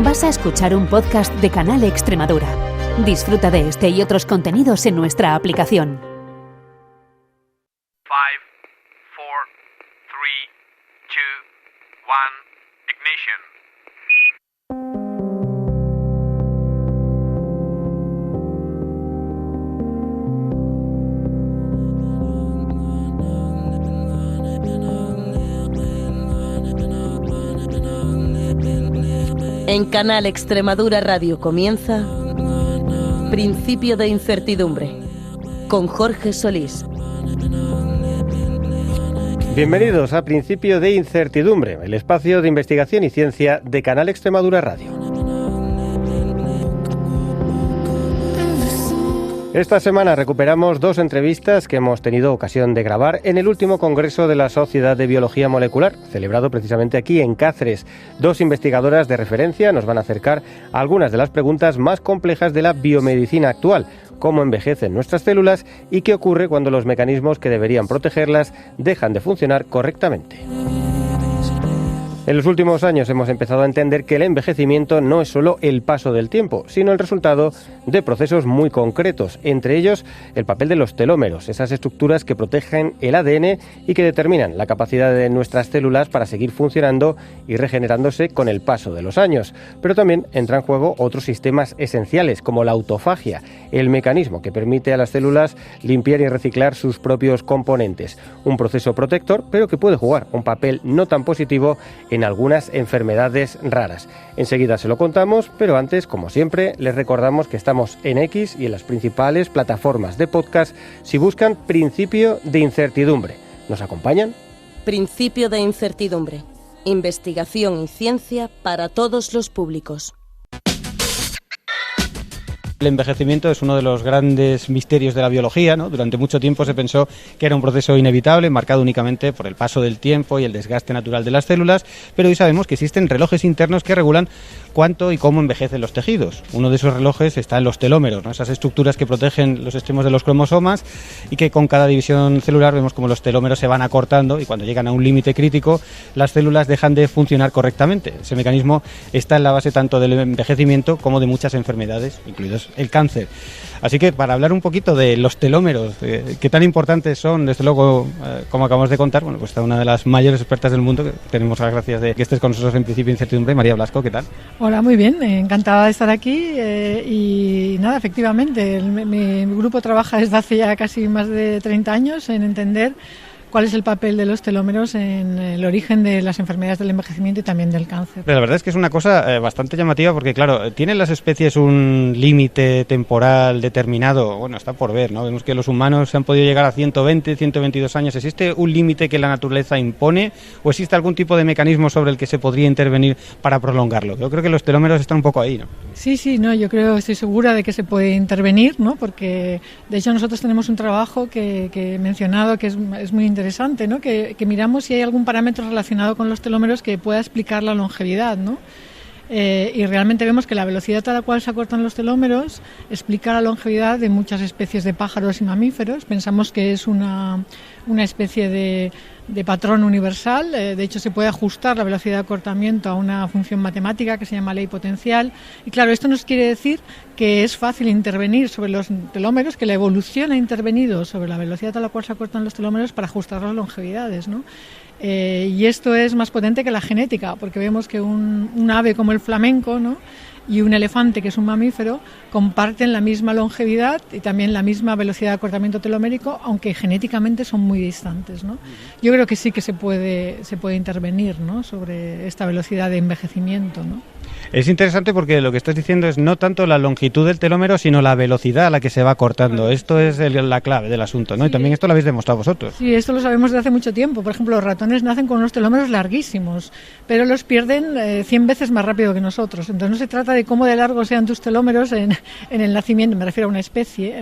Vas a escuchar un podcast de Canal Extremadura. Disfruta de este y otros contenidos en nuestra aplicación. 5, 4, 3, 2, 1, ignition. En Canal Extremadura Radio comienza Principio de Incertidumbre, con Jorge Solís. Bienvenidos a Principio de Incertidumbre, el espacio de investigación y ciencia de Canal Extremadura Radio. Esta semana recuperamos dos entrevistas que hemos tenido ocasión de grabar en el último congreso de la Sociedad de Biología Molecular, celebrado precisamente aquí en Cáceres. Dos investigadoras de referencia nos van a acercar a algunas de las preguntas más complejas de la biomedicina actual: cómo envejecen nuestras células y qué ocurre cuando los mecanismos que deberían protegerlas dejan de funcionar correctamente. En los últimos años hemos empezado a entender que el envejecimiento no es solo el paso del tiempo, sino el resultado de procesos muy concretos, entre ellos el papel de los telómeros, esas estructuras que protegen el ADN y que determinan la capacidad de nuestras células para seguir funcionando y regenerándose con el paso de los años. Pero también entra en juego otros sistemas esenciales, como la autofagia, el mecanismo que permite a las células limpiar y reciclar sus propios componentes. Un proceso protector, pero que puede jugar un papel no tan positivo en algunas enfermedades raras. Enseguida se lo contamos, pero antes, como siempre, les recordamos que estamos en X y en las principales plataformas de podcast si buscan Principio de Incertidumbre. ¿Nos acompañan? Principio de Incertidumbre, investigación y ciencia para todos los públicos. El envejecimiento es uno de los grandes misterios de la biología, ¿no? Durante mucho tiempo se pensó que era un proceso inevitable, marcado únicamente por el paso del tiempo y el desgaste natural de las células, pero hoy sabemos que existen relojes internos que regulan cuánto y cómo envejecen los tejidos. Uno de esos relojes está en los telómeros, ¿no? Esas estructuras que protegen los extremos de los cromosomas y que con cada división celular vemos como los telómeros se van acortando y cuando llegan a un límite crítico las células dejan de funcionar correctamente. Ese mecanismo está en la base tanto del envejecimiento como de muchas enfermedades, incluidos el cáncer. Así que para hablar un poquito de los telómeros, qué tan importantes son, desde luego, como acabamos de contar, bueno, pues está una de las mayores expertas del mundo, que tenemos las gracias de que estés con nosotros en Principio de Incertidumbre, María Blasco, ¿qué tal? Hola, muy bien, encantada de estar aquí y nada, efectivamente, mi grupo trabaja desde hace ya casi más de 30 años en entender cuál es el papel de los telómeros en el origen de las enfermedades del envejecimiento y también del cáncer. Pero la verdad es que es una cosa bastante llamativa porque, claro, ¿tienen las especies un límite temporal determinado? Bueno, está por ver, ¿no? Vemos que los humanos han podido llegar a 120, 122 años. ¿Existe un límite que la naturaleza impone o existe algún tipo de mecanismo sobre el que se podría intervenir para prolongarlo? Yo creo que los telómeros están un poco ahí, ¿no? Sí, no, yo estoy segura de que se puede intervenir, ¿no? Porque, de hecho, nosotros tenemos un trabajo que he mencionado que es muy interesante, ¿no? Que miramos si hay algún parámetro relacionado con los telómeros que pueda explicar la longevidad, ¿no? Y realmente vemos que la velocidad a la cual se acortan los telómeros explica la longevidad de muchas especies de pájaros y mamíferos. Pensamos que es una especie de patrón universal. De hecho, se puede ajustar la velocidad de acortamiento a una función matemática que se llama ley potencial. Y claro, esto nos quiere decir que es fácil intervenir sobre los telómeros, que la evolución ha intervenido sobre la velocidad a la cual se acortan los telómeros para ajustar las longevidades, ¿no? Y esto es más potente que la genética, porque vemos que un ave como el flamenco, ¿no?, y un elefante, que es un mamífero, comparten la misma longevidad y también la misma velocidad de acortamiento telomérico, aunque genéticamente son muy distantes, ¿no? Yo creo que sí que se puede intervenir, ¿no?, sobre esta velocidad de envejecimiento, ¿no? Es interesante porque lo que estás diciendo es no tanto la longitud del telómero, sino la velocidad a la que se va cortando. Claro. Esto es la clave del asunto, ¿no? Sí. Y también esto lo habéis demostrado vosotros. Sí, esto lo sabemos desde hace mucho tiempo. Por ejemplo, los ratones nacen con unos telómeros larguísimos, pero los pierden 100 veces más rápido que nosotros. Entonces no se trata de cómo de largos sean tus telómeros en el nacimiento, me refiero a una especie,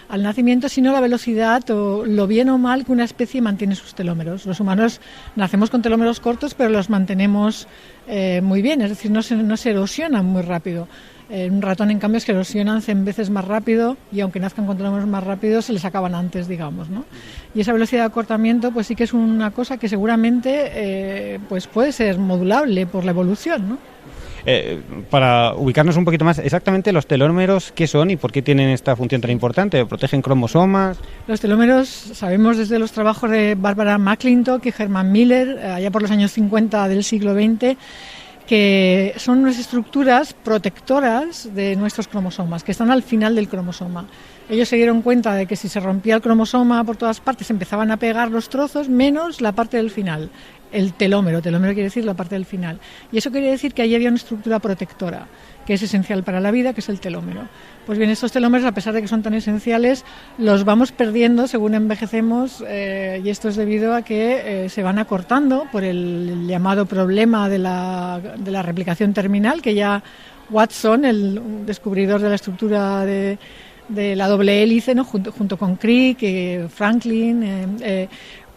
al nacimiento, sino la velocidad o lo bien o mal que una especie mantiene sus telómeros. Los humanos nacemos con telómeros cortos, pero los mantenemos muy bien, es decir, no se erosionan muy rápido. Un ratón, en cambio, es que erosionan 100 veces más rápido y aunque nazcan con telómeros más rápidos, se les acaban antes, digamos, ¿no? Y esa velocidad de acortamiento, pues sí que es una cosa que seguramente pues puede ser modulable por la evolución, ¿no? Para ubicarnos un poquito más, exactamente los telómeros, ¿qué son y por qué tienen esta función tan importante? ¿Protegen cromosomas? Los telómeros, sabemos desde los trabajos de Barbara McClintock y Herman Miller, allá por los años 50 del siglo XX, que son unas estructuras protectoras de nuestros cromosomas, que están al final del cromosoma. Ellos se dieron cuenta de que si se rompía el cromosoma por todas partes, empezaban a pegar los trozos, menos la parte del final, el telómero. Telómero quiere decir la parte del final. Y eso quiere decir que allí había una estructura protectora, que es esencial para la vida, que es el telómero. Pues bien, estos telómeros, a pesar de que son tan esenciales, los vamos perdiendo según envejecemos, y esto es debido a que se van acortando por el llamado problema de la replicación terminal, que ya Watson, el descubridor de la estructura de la doble hélice, ¿no? junto con Crick, Franklin,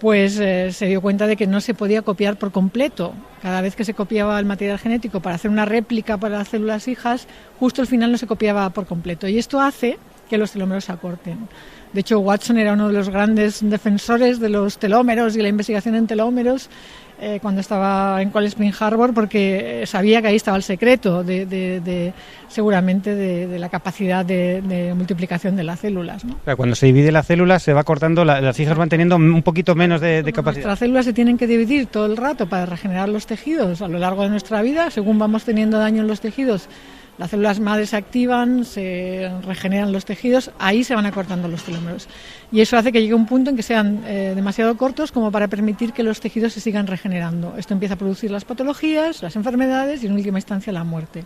se dio cuenta de que no se podía copiar por completo. Cada vez que se copiaba el material genético para hacer una réplica para las células hijas, justo al final no se copiaba por completo. Y esto hace que los telómeros se acorten. De hecho, Watson era uno de los grandes defensores de los telómeros y la investigación en telómeros cuando estaba en Cold Spring Harbor, porque sabía que ahí estaba el secreto seguramente de la capacidad de multiplicación de las células, ¿no? Cuando se divide la célula se va cortando, las hijas van teniendo un poquito menos de capacidad. Nuestras células se tienen que dividir todo el rato para regenerar los tejidos a lo largo de nuestra vida. Según vamos teniendo daño en los tejidos, las células madres se activan, se regeneran los tejidos, ahí se van acortando los telómeros. Y eso hace que llegue un punto en que sean demasiado cortos como para permitir que los tejidos se sigan regenerando. Esto empieza a producir las patologías, las enfermedades y en última instancia la muerte.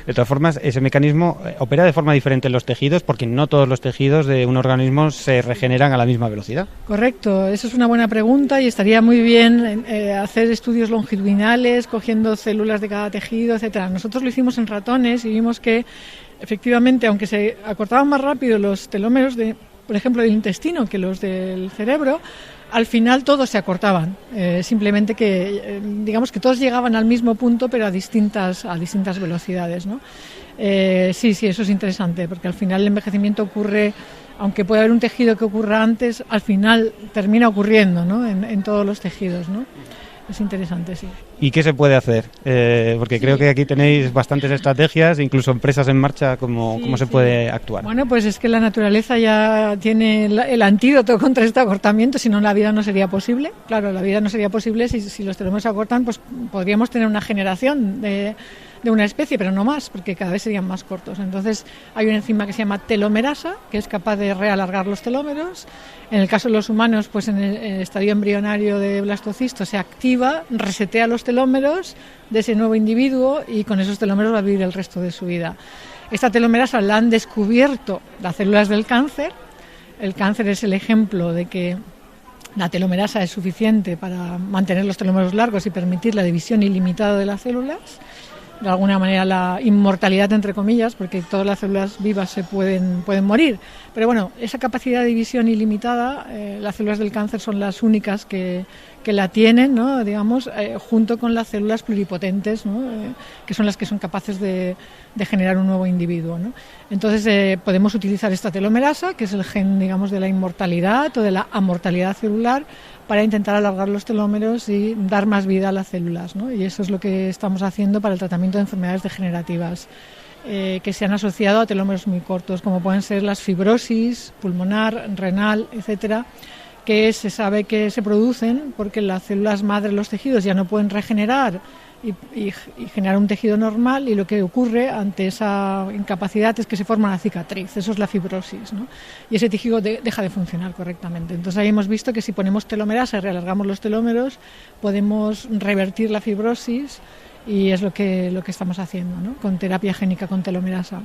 De todas formas, ese mecanismo opera de forma diferente en los tejidos, porque no todos los tejidos de un organismo se regeneran a la misma velocidad. Correcto, eso es una buena pregunta y estaría muy bien hacer estudios longitudinales, cogiendo células de cada tejido, etcétera. Nosotros lo hicimos en ratones y vimos que, efectivamente, aunque se acortaban más rápido los telómeros, por ejemplo, del intestino que los del cerebro, al final todos se acortaban, simplemente que digamos que todos llegaban al mismo punto pero a distintas velocidades, ¿no? Sí, eso es interesante, porque al final el envejecimiento ocurre, aunque puede haber un tejido que ocurra antes, al final termina ocurriendo, ¿no? en todos los tejidos, ¿no? Es interesante, sí. ¿Y qué se puede hacer? Porque creo que aquí tenéis bastantes estrategias, incluso empresas en marcha, ¿cómo se puede actuar? Bueno, pues es que la naturaleza ya tiene el antídoto contra este acortamiento, si no la vida no sería posible. Claro, la vida no sería posible si los telómeros se acortan, pues podríamos tener una generación de una especie, pero no más, porque cada vez serían más cortos. Entonces hay una enzima que se llama telomerasa, que es capaz de realargar los telómeros. En el caso de los humanos, pues en el estadio embrionario de blastocisto se activa, resetea los telómeros de ese nuevo individuo y con esos telómeros va a vivir el resto de su vida. Esta telomerasa la han descubierto las células del cáncer. El cáncer es el ejemplo de que la telomerasa es suficiente para mantener los telómeros largos y permitir la división ilimitada de las células. De alguna manera la inmortalidad, entre comillas, porque todas las células vivas se pueden morir. Pero bueno, esa capacidad de división ilimitada, las células del cáncer son las únicas que la tienen, ¿no? Digamos, junto con las células pluripotentes, ¿no? Que son las que son capaces de generar un nuevo individuo, ¿no? Entonces podemos utilizar esta telomerasa, que es el gen, digamos, de la inmortalidad o de la amortalidad celular, para intentar alargar los telómeros y dar más vida a las células, ¿no? Y eso es lo que estamos haciendo para el tratamiento de enfermedades degenerativas que se han asociado a telómeros muy cortos, como pueden ser las fibrosis pulmonar, renal, etcétera, que se sabe que se producen porque las células madre de los tejidos ya no pueden regenerar y generar un tejido normal, y lo que ocurre ante esa incapacidad es que se forma una cicatriz. Eso es la fibrosis, ¿no? Y ese tejido deja de funcionar correctamente. Entonces ahí hemos visto que si ponemos telomerasa y realargamos los telómeros, podemos revertir la fibrosis, y es lo que estamos haciendo, ¿no? Con terapia génica con telomerasa.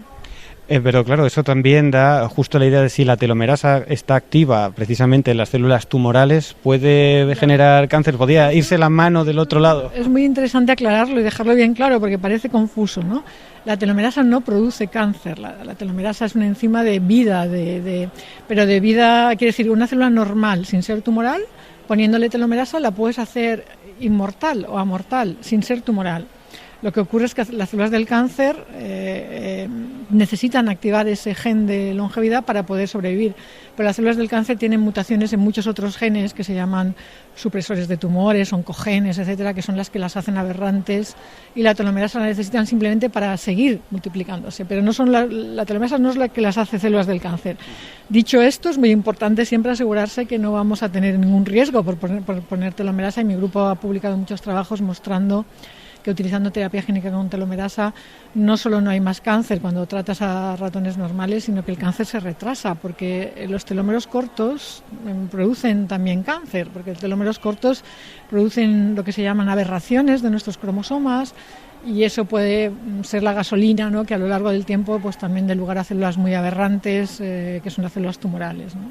Pero claro, eso también da justo la idea de si la telomerasa está activa precisamente en las células tumorales, ¿puede generar cáncer? ¿Podría irse la mano del otro lado? Es muy interesante aclararlo y dejarlo bien claro, porque parece confuso, ¿no? La telomerasa no produce cáncer. La telomerasa es una enzima de vida, pero de vida, quiere decir, una célula normal, sin ser tumoral, poniéndole telomerasa la puedes hacer inmortal o amortal, sin ser tumoral. Lo que ocurre es que las células del cáncer necesitan activar ese gen de longevidad para poder sobrevivir. Pero las células del cáncer tienen mutaciones en muchos otros genes que se llaman supresores de tumores, oncogenes, etcétera, que son las que las hacen aberrantes, y la telomerasa la necesitan simplemente para seguir multiplicándose. Pero no son la telomerasa no es la que las hace células del cáncer. Dicho esto, es muy importante siempre asegurarse que no vamos a tener ningún riesgo por poner telomerasa, y mi grupo ha publicado muchos trabajos mostrando que utilizando terapia génica con telomerasa no solo no hay más cáncer cuando tratas a ratones normales, sino que el cáncer se retrasa, porque los telómeros cortos producen también cáncer, porque los telómeros cortos producen lo que se llaman aberraciones de nuestros cromosomas, y eso puede ser la gasolina, ¿no?, que a lo largo del tiempo pues también dé lugar a células muy aberrantes, que son las células tumorales, ¿no?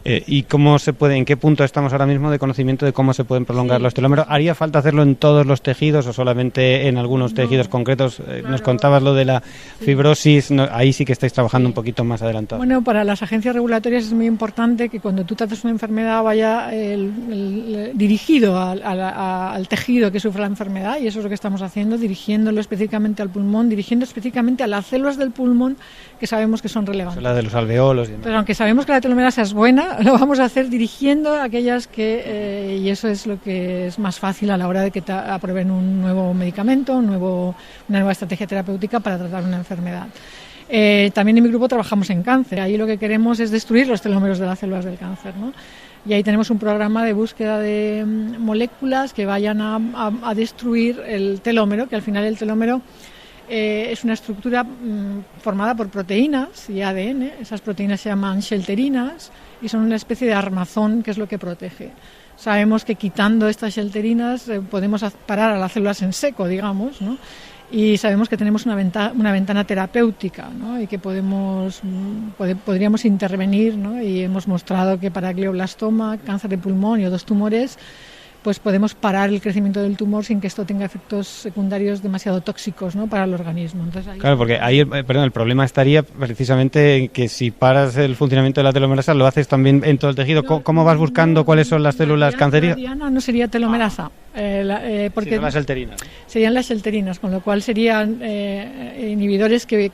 ¿Y cómo se puede, en qué punto estamos ahora mismo de conocimiento de cómo se pueden prolongar los telómeros? ¿Haría falta hacerlo en todos los tejidos o solamente en algunos tejidos concretos? Claro. Nos contabas lo de la fibrosis, ahí sí que estáis trabajando un poquito más adelantado. Bueno, para las agencias regulatorias es muy importante que cuando tú tratas una enfermedad vaya dirigido al tejido que sufre la enfermedad, y eso es lo que estamos haciendo, dirigiéndolo específicamente al pulmón, dirigiendo específicamente a las células del pulmón que sabemos que son relevantes. Son las de los alveolos y demás. Pero aunque sabemos que la telomerasa es buena, lo vamos a hacer dirigiendo a aquellas que, y eso es lo que es más fácil a la hora de que aprueben un nuevo medicamento, una nueva estrategia terapéutica para tratar una enfermedad. También en mi grupo trabajamos en cáncer. Ahí lo que queremos es destruir los telómeros de las células del cáncer, ¿no? Y ahí tenemos un programa de búsqueda de moléculas que vayan a destruir el telómero, que al final el telómero es una estructura formada por proteínas y ADN. Esas proteínas se llaman shelterinas y son una especie de armazón que es lo que protege. Sabemos que quitando estas shelterinas podemos parar a las células en seco, digamos, ¿no? Y sabemos que tenemos una ventana terapéutica, ¿no? Y que podríamos intervenir, ¿no? Y hemos mostrado que para glioblastoma, cáncer de pulmón y otros tumores, pues podemos parar el crecimiento del tumor sin que esto tenga efectos secundarios demasiado tóxicos, ¿no?, para el organismo. Entonces, claro, porque ahí el problema estaría precisamente en que si paras el funcionamiento de la telomerasa, lo haces también en todo el tejido. ¿Cómo vas buscando cuáles son las células cancerígenas? Diana no sería telomerasa. Porque serían las shelterinas. Serían las shelterinas, con lo cual serían inhibidores que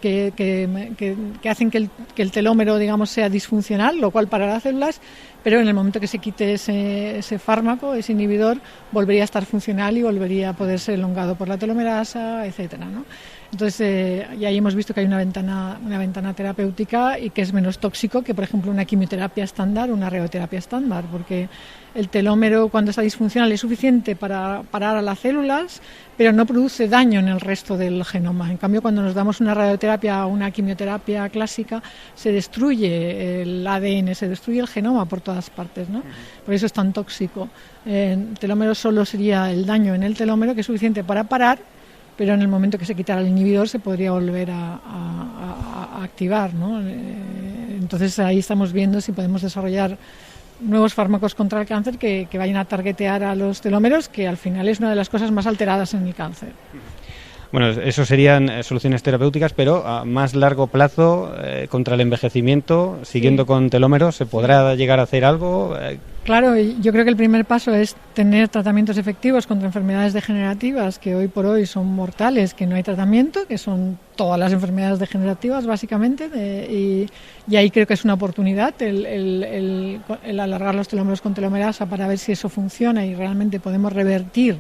hacen que el telómero, digamos, sea disfuncional, lo cual para las células, pero en el momento que se quite ese fármaco, ese inhibidor, volvería a estar funcional y volvería a poder ser elongado por la telomerasa, etcétera, ¿no? Entonces, y ahí hemos visto que hay una ventana terapéutica y que es menos tóxico que, por ejemplo, una quimioterapia estándar o una radioterapia estándar, porque el telómero, cuando está disfuncional, es suficiente para parar a las células, pero no produce daño en el resto del genoma. En cambio, cuando nos damos una radioterapia o una quimioterapia clásica, se destruye el ADN, se destruye el genoma por todas partes, ¿no? Por eso es tan tóxico. El telómero solo sería el daño en el telómero, que es suficiente para parar, pero en el momento que se quitara el inhibidor se podría volver a activar, ¿no? Entonces ahí estamos viendo si podemos desarrollar nuevos fármacos contra el cáncer que vayan a targetear a los telómeros, que al final es una de las cosas más alteradas en el cáncer. Bueno, eso serían soluciones terapéuticas, pero a más largo plazo, contra el envejecimiento, siguiendo con telómeros, ¿se podrá llegar a hacer algo? Claro, yo creo que el primer paso es tener tratamientos efectivos contra enfermedades degenerativas que hoy por hoy son mortales, que no hay tratamiento, que son todas las enfermedades degenerativas básicamente, y ahí creo que es una oportunidad el alargar los telómeros con telomerasa para ver si eso funciona y realmente podemos revertir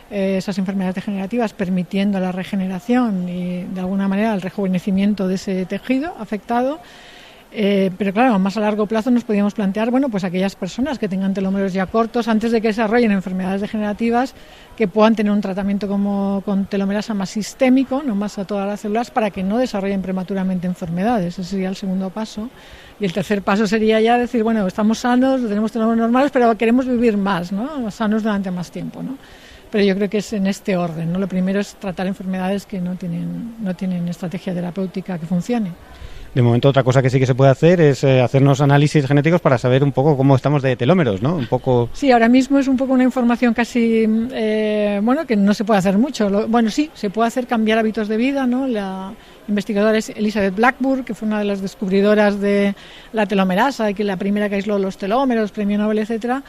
esas enfermedades degenerativas, permitiendo la regeneración y de alguna manera el rejuvenecimiento de ese tejido afectado. Pero claro, más a largo plazo nos podríamos plantear, bueno, pues aquellas personas que tengan telómeros ya cortos, antes de que desarrollen enfermedades degenerativas, que puedan tener un tratamiento como con telomerasa más sistémico, no más a todas las células, para que no desarrollen prematuramente enfermedades. Ese sería el segundo paso. Y el tercer paso sería ya decir, bueno, estamos sanos, tenemos telómeros normales, pero queremos vivir más, ¿no? Sanos durante más tiempo, ¿no? Pero yo creo que es en este orden, ¿no? Lo primero es tratar enfermedades que no tienen estrategia terapéutica que funcione. De momento, otra cosa que sí que se puede hacer es hacernos análisis genéticos para saber un poco cómo estamos de telómeros, ¿no? Un poco. Sí, ahora mismo es un poco una información casi, que no se puede hacer mucho. Bueno, sí, se puede hacer cambiar hábitos de vida, ¿no? La investigadora es Elizabeth Blackburn, que fue una de las descubridoras de la telomerasa y que la primera que aisló los telómeros, premio Nobel, etcétera.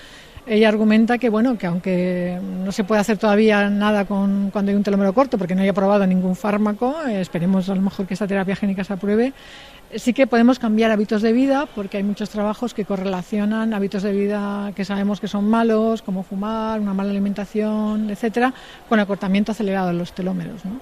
ella argumenta que bueno, que aunque no se puede hacer todavía nada cuando hay un telómero corto, porque no haya probado ningún fármaco, esperemos a lo mejor que esta terapia génica se apruebe, sí que podemos cambiar hábitos de vida, porque hay muchos trabajos que correlacionan hábitos de vida que sabemos que son malos, como fumar, una mala alimentación, etcétera, con acortamiento acelerado de los telómeros, ¿no?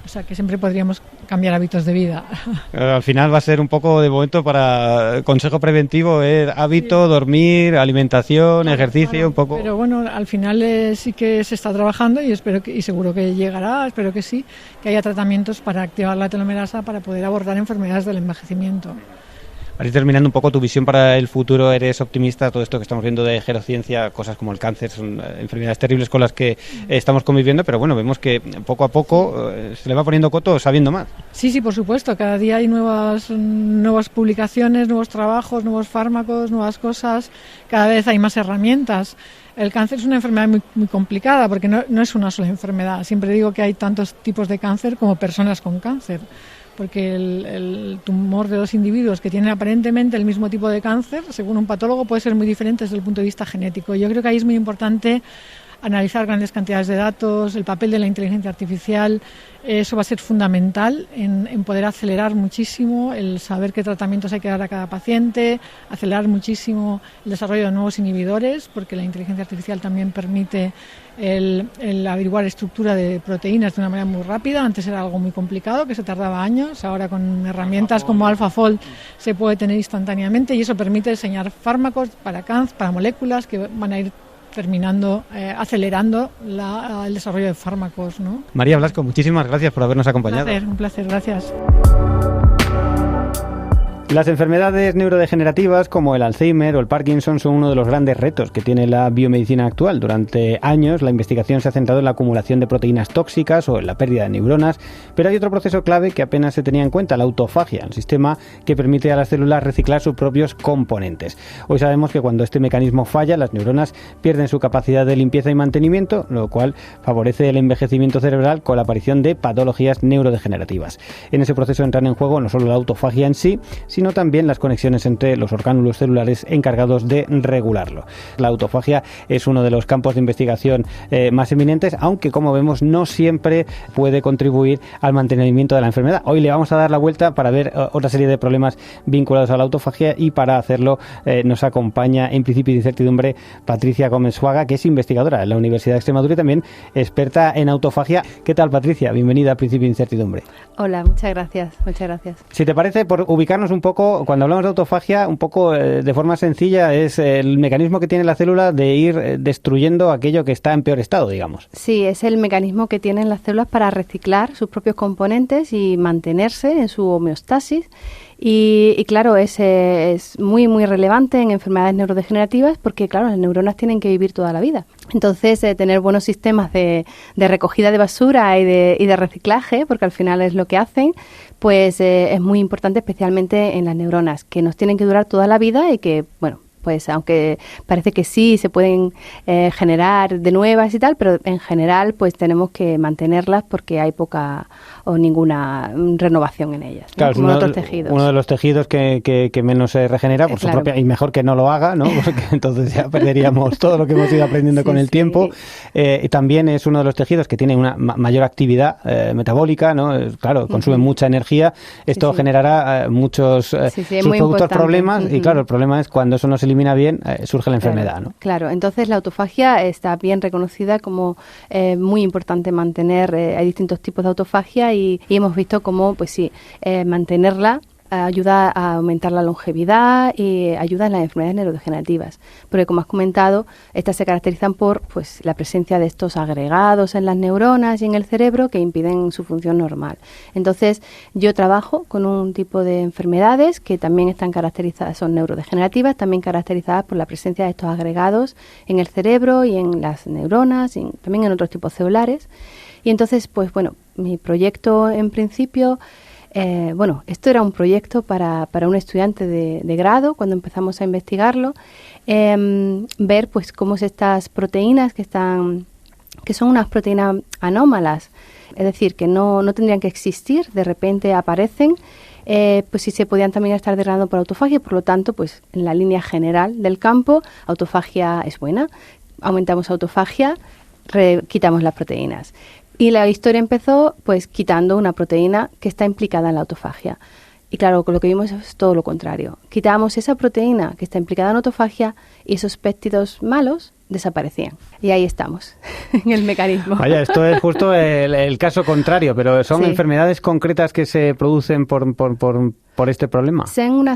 O sea, que siempre podríamos cambiar hábitos de vida. Al final va a ser un poco de momento para consejo preventivo, hábito, sí. Dormir, alimentación, claro, ejercicio, claro. Un poco. Pero bueno, al final sí que se está trabajando y seguro que llegará, espero que sí, que haya tratamientos para activar la telomerasa para poder abordar enfermedades del envejecimiento. Así, terminando un poco tu visión para el futuro, ¿eres optimista? Todo esto que estamos viendo de gerociencia, cosas como el cáncer, son enfermedades terribles con las que estamos conviviendo, pero bueno, vemos que poco a poco se le va poniendo coto sabiendo más. Sí, por supuesto, cada día hay nuevas publicaciones, nuevos trabajos, nuevos fármacos, nuevas cosas, cada vez hay más herramientas. El cáncer es una enfermedad muy, muy complicada porque no es una sola enfermedad. Siempre digo que hay tantos tipos de cáncer como personas con cáncer, porque el tumor de los individuos que tienen aparentemente el mismo tipo de cáncer, según un patólogo, puede ser muy diferente desde el punto de vista genético. Yo creo que ahí es muy importante analizar grandes cantidades de datos, el papel de la inteligencia artificial. Eso va a ser fundamental en poder acelerar muchísimo el saber qué tratamientos hay que dar a cada paciente, acelerar muchísimo el desarrollo de nuevos inhibidores, porque la inteligencia artificial también permite el averiguar estructura de proteínas de una manera muy rápida. Antes era algo muy complicado, que se tardaba años. Ahora con herramientas como AlphaFold se puede tener instantáneamente y eso permite diseñar fármacos para cáncer, para moléculas que van a ir acelerando el desarrollo de fármacos, ¿no? María Blasco, muchísimas gracias por habernos acompañado. Un placer, gracias. Las enfermedades neurodegenerativas como el Alzheimer o el Parkinson son uno de los grandes retos que tiene la biomedicina actual. Durante años la investigación se ha centrado en la acumulación de proteínas tóxicas o en la pérdida de neuronas, pero hay otro proceso clave que apenas se tenía en cuenta, la autofagia, el sistema que permite a las células reciclar sus propios componentes. Hoy sabemos que cuando este mecanismo falla, las neuronas pierden su capacidad de limpieza y mantenimiento, lo cual favorece el envejecimiento cerebral con la aparición de patologías neurodegenerativas. En ese proceso entran en juego no solo la autofagia en sí, sino también las conexiones entre los orgánulos celulares encargados de regularlo. La autofagia es uno de los campos de investigación más eminentes, aunque como vemos no siempre puede contribuir al mantenimiento de la enfermedad. Hoy le vamos a dar la vuelta para ver otra serie de problemas vinculados a la autofagia y para hacerlo nos acompaña en Principio de Incertidumbre Patricia Gómez-Suaga, que es investigadora en la Universidad de Extremadura y también experta en autofagia. ¿Qué tal, Patricia? Bienvenida a Principio de Incertidumbre. Hola, muchas gracias. Si te parece, por ubicarnos un poco, cuando hablamos de autofagia, un poco de forma sencilla, es el mecanismo que tiene la célula de ir destruyendo aquello que está en peor estado, digamos. Sí, es el mecanismo que tienen las células para reciclar sus propios componentes y mantenerse en su homeostasis. Y claro, es muy, muy relevante en enfermedades neurodegenerativas porque, claro, las neuronas tienen que vivir toda la vida. Entonces, tener buenos sistemas de recogida de basura y de reciclaje, porque al final es lo que hacen, pues es muy importante, especialmente en las neuronas, que nos tienen que durar toda la vida y que, bueno, pues aunque parece que sí se pueden generar de nuevas y tal, pero en general pues tenemos que mantenerlas porque hay poca o ninguna renovación en ellas, ¿no? Claro, como en otros tejidos. Uno de los tejidos que menos se regenera por su propia, y mejor que no lo haga, ¿no? Porque entonces ya perderíamos todo lo que hemos ido aprendiendo con el tiempo. También es uno de los tejidos que tiene una mayor actividad metabólica, ¿no? Claro, consume mucha energía. Esto generará muchos subproductos, problemas, y claro, el problema es cuando eso no se elimina bien, surge la enfermedad, ¿no? Claro, entonces la autofagia está bien reconocida como muy importante mantener. Hay distintos tipos de autofagia y hemos visto cómo, pues sí, mantenerla ayuda a aumentar la longevidad y ayuda en las enfermedades neurodegenerativas. Porque, como has comentado, estas se caracterizan por pues la presencia de estos agregados en las neuronas y en el cerebro que impiden su función normal. Entonces, yo trabajo con un tipo de enfermedades que también están caracterizadas, son neurodegenerativas, también caracterizadas por la presencia de estos agregados en el cerebro y en las neuronas y también en otros tipos celulares. Y entonces, pues bueno, mi proyecto en principio... esto era un proyecto para un estudiante de grado cuando empezamos a investigarlo, ver pues cómo estas proteínas que son unas proteínas anómalas es decir, que no tendrían que existir, de repente aparecen, pues sí se podían también estar degradando por autofagia, por lo tanto, pues en la línea general del campo, autofagia es buena, aumentamos autofagia, quitamos las proteínas. Y la historia empezó pues quitando una proteína que está implicada en la autofagia. Y claro, lo que vimos es todo lo contrario. Quitábamos esa proteína que está implicada en autofagia y esos péptidos malos desaparecían. Y ahí estamos, en el mecanismo. Vaya, esto es justo el caso contrario, pero ¿son Sí. enfermedades concretas que se producen por este problema? Son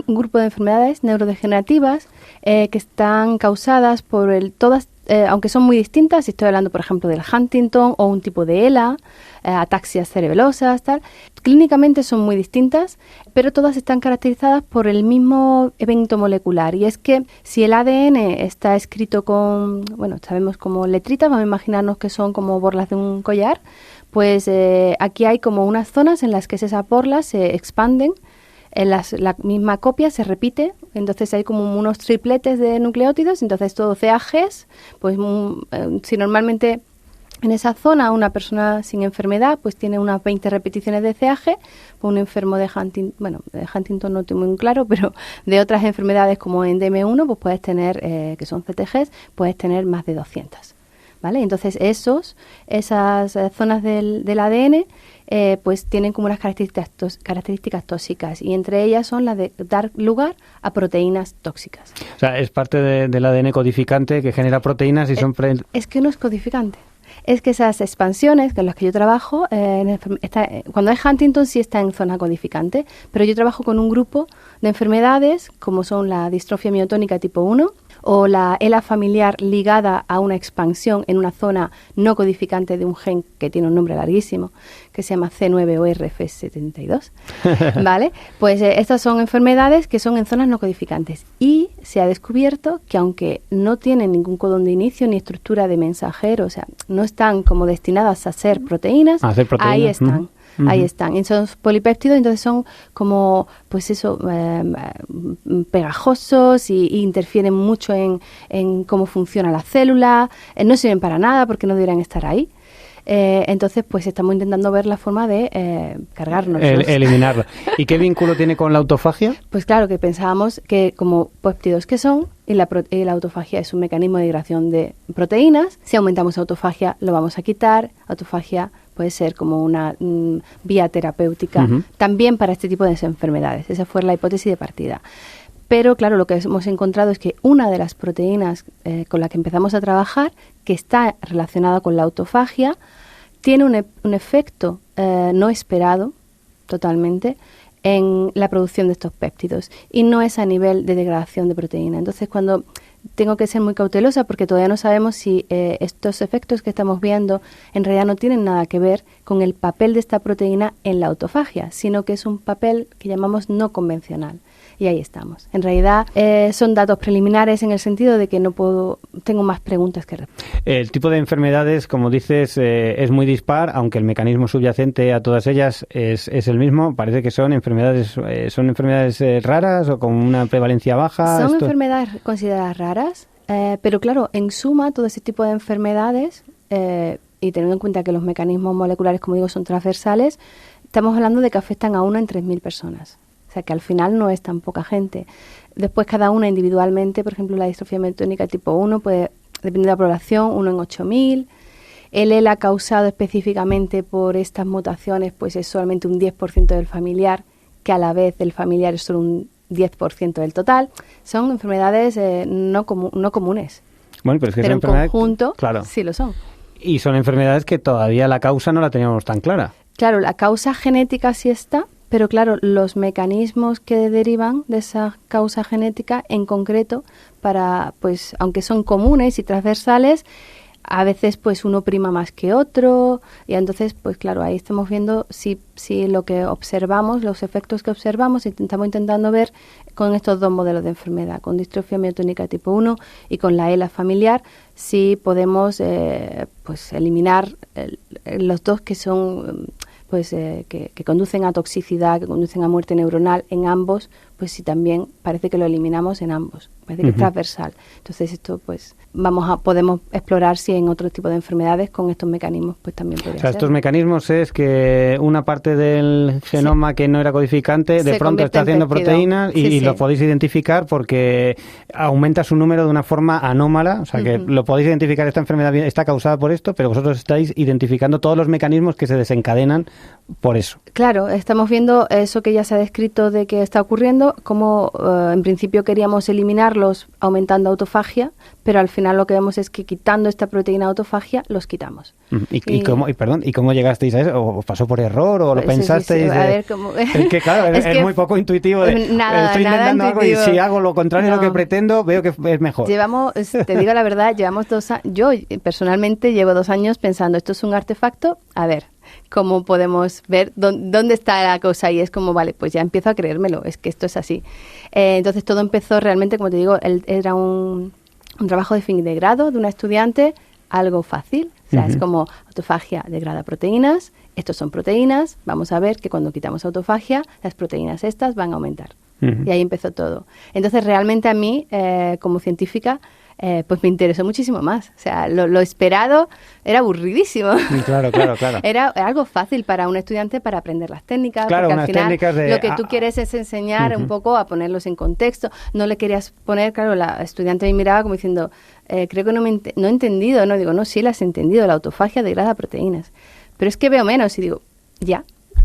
un grupo de enfermedades neurodegenerativas que están causadas por todas, aunque son muy distintas, estoy hablando por ejemplo del Huntington o un tipo de ELA, ataxias cerebelosas, tal. Clínicamente son muy distintas, pero todas están caracterizadas por el mismo evento molecular, y es que si el ADN está escrito con, bueno, sabemos como letritas, vamos a imaginarnos que son como borlas de un collar, pues aquí hay como unas zonas en las que esas borlas se expanden, la misma copia se repite, entonces hay como unos tripletes de nucleótidos, entonces todo CAGs, pues si normalmente en esa zona una persona sin enfermedad pues tiene unas 20 repeticiones de CAG, pues un enfermo de Huntington, bueno, de Huntington no tengo muy claro, pero de otras enfermedades como en DM1 pues puedes tener, que son CTGs, puedes tener más de 200. ¿Vale? Entonces esas zonas del ADN pues tienen como unas características tóxicas, y entre ellas son las de dar lugar a proteínas tóxicas. O sea, es parte del ADN codificante que genera proteínas y son... Es que no es codificante. Es que esas expansiones con las que yo trabajo, cuando es Huntington sí está en zona codificante, pero yo trabajo con un grupo de enfermedades como son la distrofia miotónica tipo 1 o la ELA familiar ligada a una expansión en una zona no codificante de un gen que tiene un nombre larguísimo, que se llama C9 o RF72, ¿vale? Pues estas son enfermedades que son en zonas no codificantes, y se ha descubierto que aunque no tienen ningún codón de inicio ni estructura de mensajero, o sea, no están como destinadas a ser proteínas, ahí están. Ahí están. Y son polipéptidos, entonces son como, pues eso, pegajosos y interfieren mucho en cómo funciona la célula. No sirven para nada porque no deberían estar ahí. Entonces, pues estamos intentando ver la forma de cargarnos. Eliminarlo. ¿Y qué vínculo tiene con la autofagia? Pues claro, que pensábamos que como péptidos que son, y la autofagia es un mecanismo de degradación de proteínas, si aumentamos autofagia lo vamos a quitar. Autofagia puede ser como una vía terapéutica también para este tipo de enfermedades. Esa fue la hipótesis de partida. Pero claro, lo que hemos encontrado es que una de las proteínas con la que empezamos a trabajar, que está relacionada con la autofagia, tiene un efecto no esperado totalmente en la producción de estos péptidos, y no es a nivel de degradación de proteína. Entonces, cuando tengo que ser muy cautelosa porque todavía no sabemos si estos efectos que estamos viendo en realidad no tienen nada que ver con el papel de esta proteína en la autofagia, sino que es un papel que llamamos no convencional. Y ahí estamos. En realidad son datos preliminares en el sentido de que tengo más preguntas que respuestas. El tipo de enfermedades, como dices, es muy dispar, aunque el mecanismo subyacente a todas ellas es el mismo. Parece que son enfermedades raras o con una prevalencia baja. Son enfermedades consideradas raras, pero claro, en suma, todo ese tipo de enfermedades, y teniendo en cuenta que los mecanismos moleculares, como digo, son transversales, estamos hablando de que afectan a 1 en 3.000 personas. O sea, que al final no es tan poca gente. Después, cada una individualmente, por ejemplo, la distrofia miotónica tipo 1 puede, dependiendo de la población, 1 en 8.000. El ELA causado específicamente por estas mutaciones, pues es solamente un 10% del familiar, que a la vez el familiar es solo un 10% del total. Son enfermedades no comunes. Bueno, pero es que en conjunto claro, sí lo son. Y son enfermedades que todavía la causa no la teníamos tan clara. Claro, la causa genética sí está, pero claro, los mecanismos que derivan de esa causa genética en concreto, pues aunque son comunes y transversales, a veces pues uno prima más que otro, y entonces pues claro, ahí estamos viendo si lo que observamos, los efectos que observamos, estamos intentando ver con estos dos modelos de enfermedad, con distrofia miotónica tipo 1 y con la ELA familiar, si podemos pues eliminar los dos que son... que conducen a toxicidad, que conducen a muerte neuronal en ambos, pues si también parece que lo eliminamos en ambos, parece que es transversal. Entonces esto pues podemos explorar si en otro tipo de enfermedades con estos mecanismos pues también podría ser. Estos mecanismos es que una parte del genoma que no era codificante de pronto está haciendo proteínas y lo podéis identificar porque aumenta su número de una forma anómala, o sea que lo podéis identificar, esta enfermedad está causada por esto, pero vosotros estáis identificando todos los mecanismos que se desencadenan por eso. Claro, estamos viendo eso que ya se ha descrito de que está ocurriendo, como en principio queríamos eliminarlos aumentando autofagia, pero al final lo que vemos es que quitando esta proteína autofagia, los quitamos. ¿Y cómo llegasteis a eso? ¿O pasó por error o lo pensasteis? Sí. A ver, ¿cómo? Es que claro, es muy poco intuitivo. Estoy intentando algo y si hago lo contrario de lo que pretendo, veo que es mejor. Te digo la verdad, llevamos 2 años, yo personalmente llevo 2 años pensando, esto es un artefacto, a ver, ¿cómo podemos ver dónde está la cosa? Y es como, vale, pues ya empiezo a creérmelo, es que esto es así. Entonces todo empezó realmente, como te digo, era un trabajo de fin de grado de una estudiante, algo fácil, o sea, es como autofagia degrada proteínas, estos son proteínas, vamos a ver que cuando quitamos autofagia, las proteínas estas van a aumentar. Y ahí empezó todo. Entonces realmente a mí, como científica, pues me interesó muchísimo más. O sea, lo esperado era aburridísimo. Claro. Era algo fácil para un estudiante para aprender las técnicas. Claro, porque al final lo que tú quieres quieres es enseñar un poco a ponerlos en contexto. No le querías poner, claro, la estudiante me miraba como diciendo, creo que no he entendido. No, digo, no, sí las he entendido, la autofagia degrada proteínas. Pero es que veo menos y digo, ya.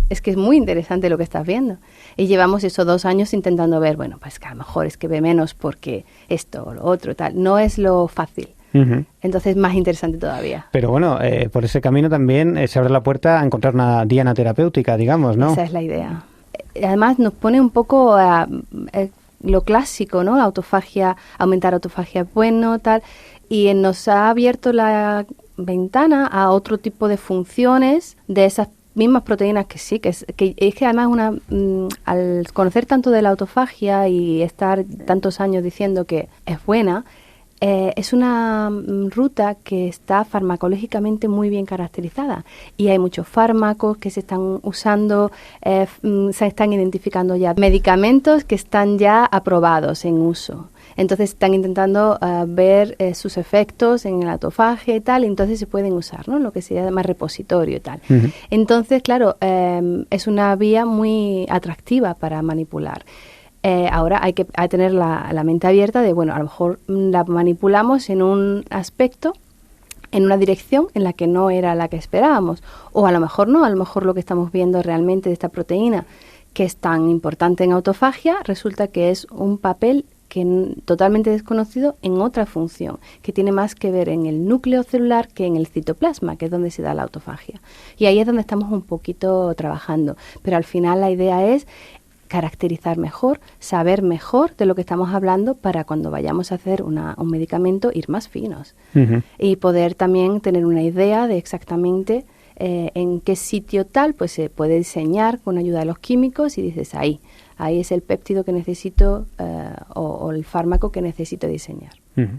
Es que es muy interesante lo que estás viendo. Y llevamos esos 2 años intentando ver, bueno, pues que a lo mejor es que ve menos porque esto o lo otro, tal. No es lo fácil. Entonces, más interesante todavía. Pero bueno, por ese camino también se abre la puerta a encontrar una diana terapéutica, digamos, ¿no? Esa es la idea. Además, nos pone un poco a lo clásico, ¿no? La autofagia, aumentar autofagia es bueno, tal. Y nos ha abierto la ventana a otro tipo de funciones de esas mismas proteínas que sí, que es que además al conocer tanto de la autofagia y estar tantos años diciendo que es buena, es una ruta que está farmacológicamente muy bien caracterizada y hay muchos fármacos que se están usando, se están identificando ya medicamentos que están ya aprobados en uso. Entonces están intentando ver sus efectos en la autofagia y tal, y entonces se pueden usar, ¿no? Lo que se llama repositorio y tal. Entonces, claro, es una vía muy atractiva para manipular. Ahora hay que tener la mente abierta de, bueno, a lo mejor la manipulamos en un aspecto, en una dirección en la que no era la que esperábamos. O a lo mejor no, a lo mejor lo que estamos viendo realmente de esta proteína, que es tan importante en autofagia, resulta que es un papel totalmente desconocido en otra función, que tiene más que ver en el núcleo celular que en el citoplasma, que es donde se da la autofagia. Y ahí es donde estamos un poquito trabajando. Pero al final la idea es caracterizar mejor, saber mejor de lo que estamos hablando para cuando vayamos a hacer un medicamento ir más finos. Y poder también tener una idea de exactamente en qué sitio tal pues se puede diseñar con ayuda de los químicos y dices ahí es el péptido que necesito o el fármaco que necesito diseñar.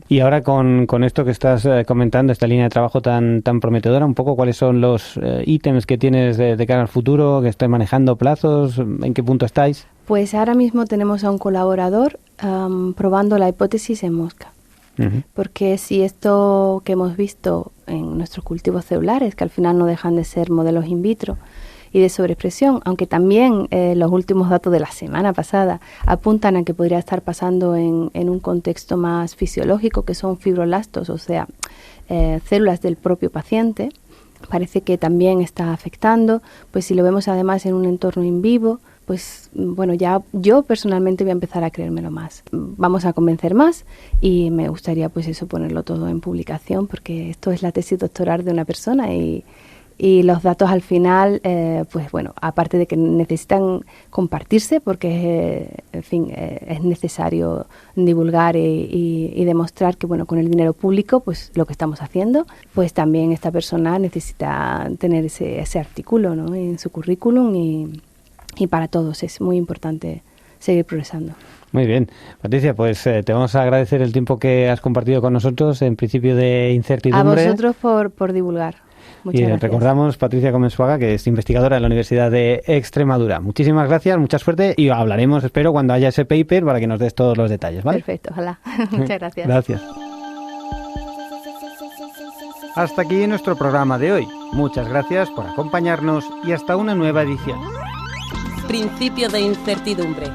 Y ahora con esto que estás comentando, esta línea de trabajo tan prometedora, un poco cuáles son los ítems que tienes de cara al futuro, que estáis manejando, plazos, ¿en qué punto estáis? Pues ahora mismo tenemos a un colaborador probando la hipótesis en mosca. Porque si esto que hemos visto en nuestros cultivos celulares, que al final no dejan de ser modelos in vitro y de sobreexpresión, aunque también los últimos datos de la semana pasada apuntan a que podría estar pasando en un contexto más fisiológico, que son fibroblastos, o sea, células del propio paciente, parece que también está afectando. Pues si lo vemos además en un entorno in vivo, pues bueno, ya yo personalmente voy a empezar a creérmelo más. Vamos a convencer más y me gustaría pues eso, ponerlo todo en publicación, porque esto es la tesis doctoral de una persona y los datos al final, pues bueno, aparte de que necesitan compartirse, porque en fin, es necesario divulgar y demostrar que bueno, con el dinero público, pues lo que estamos haciendo, pues también esta persona necesita tener ese artículo, ¿no?, en su currículum y para todos es muy importante seguir progresando. Muy bien. Patricia, pues te vamos a agradecer el tiempo que has compartido con nosotros en principio de incertidumbre. A vosotros por divulgar. Muchas y gracias. recordamos, Patricia Comensuaga, que es investigadora en la Universidad de Extremadura. Muchísimas gracias, mucha suerte y hablaremos, espero, cuando haya ese paper para que nos des todos los detalles, ¿vale? Perfecto, ojalá. Muchas gracias. Gracias. Hasta aquí nuestro programa de hoy. Muchas gracias por acompañarnos y hasta una nueva edición. Principio de incertidumbre,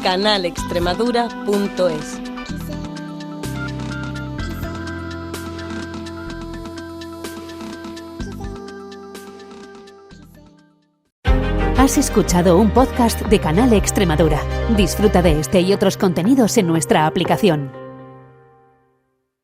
@canalextremadura.es. Has escuchado un podcast de Canal Extremadura. Disfruta de este y otros contenidos en nuestra aplicación.